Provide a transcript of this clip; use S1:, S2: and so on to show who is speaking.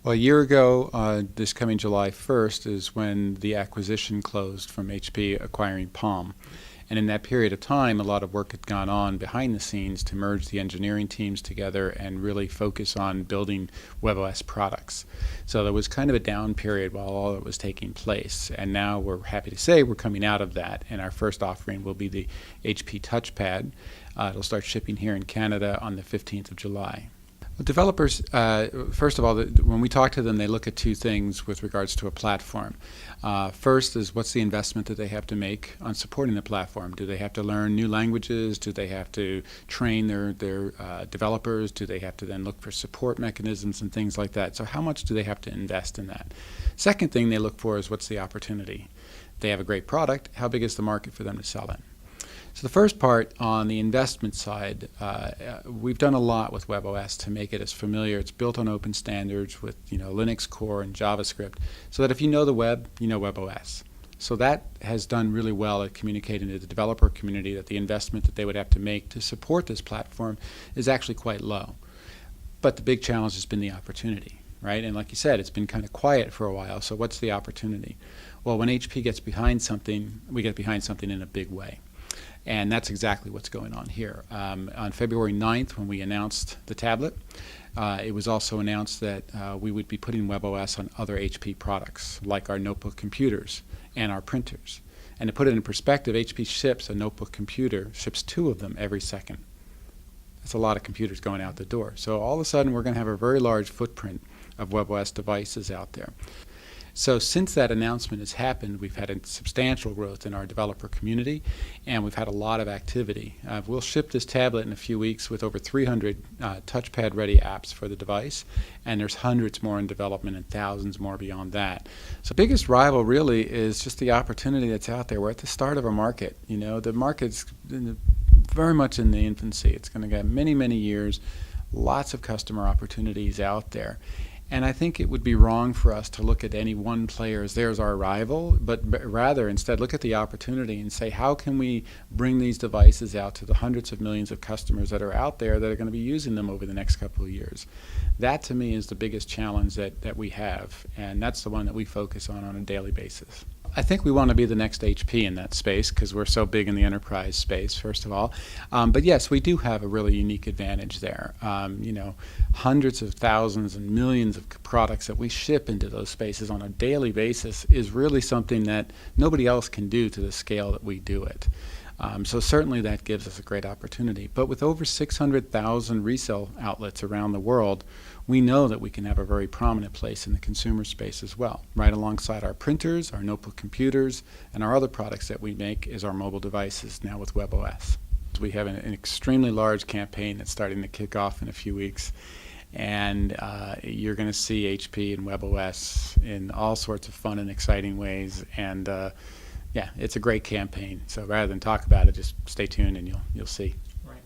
S1: Well, a year ago, this coming July 1st, is when the acquisition closed from HP acquiring Palm. And in that period of time, a lot of work had gone on behind the scenes to merge the engineering teams together and really focus on building WebOS products. So there was kind of a down period while all that was taking place. And now we're happy to say we're coming out of that. And our first offering will be the HP Touchpad. It'll start shipping here in Canada on the 15th of July. Developers, first of all, when we talk to them, they look at two things with regards to a platform. First is what's the investment that they have to make on supporting the platform? Do they have to learn new languages? Do they have to train their developers? Do they have to then look for support mechanisms and things like that? So how much do they have to invest in that? Second thing they look for is what's the opportunity? They have a great product. How big is the market for them to sell it? So the first part, on the investment side, we've done a lot with WebOS to make it as familiar. It's built on open standards with Linux core and JavaScript, so that if you know the web, you know WebOS. So that has done really well at communicating to the developer community that the investment that they would have to make to support this platform is actually quite low. But the big challenge has been the opportunity, right? And like you said, it's been kind of quiet for a while, so what's the opportunity? Well, when HP gets behind something, we get behind something in a big way. And that's exactly what's going on here. On February 9th, when we announced the tablet, it was also announced that we would be putting WebOS on other HP products, like our notebook computers and our printers. And to put it in perspective, HP ships a notebook computer, ships 2 of them every second. That's a lot of computers going out the door. So all of a sudden, we're going to have a very large footprint of WebOS devices out there. So since that announcement has happened, we've had a substantial growth in our developer community, and we've had a lot of activity. We'll ship this tablet in a few weeks with over 300 touchpad-ready apps for the device, and there's hundreds more in development and thousands more beyond that. So the biggest rival really is just the opportunity that's out there. We're at the start of a market. The market's very much in the infancy. It's going to get many, many years, lots of customer opportunities out there. And I think it would be wrong for us to look at any one player as there's our rival, but rather instead look at the opportunity and say, how can we bring these devices out to the hundreds of millions of customers that are out there that are going to be using them over the next couple of years? That, to me, is the biggest challenge that we have, and that's the one that we focus on a daily basis. I think we want to be the next HP in that space because we're so big in the enterprise space, first of all. But yes, we do have a really unique advantage there. Hundreds of thousands and millions of products that we ship into those spaces on a daily basis is really something that nobody else can do to the scale that we do it. So certainly that gives us a great opportunity. But with over 600,000 resale outlets around the world, we know that we can have a very prominent place in the consumer space as well. Right alongside our printers, our notebook computers, and our other products that we make is our mobile devices now with WebOS. We have an extremely large campaign that's starting to kick off in a few weeks. And you're going to see HP and WebOS in all sorts of fun and exciting ways. And yeah, it's a great campaign. So rather than talk about it, just stay tuned and you'll see.
S2: Right.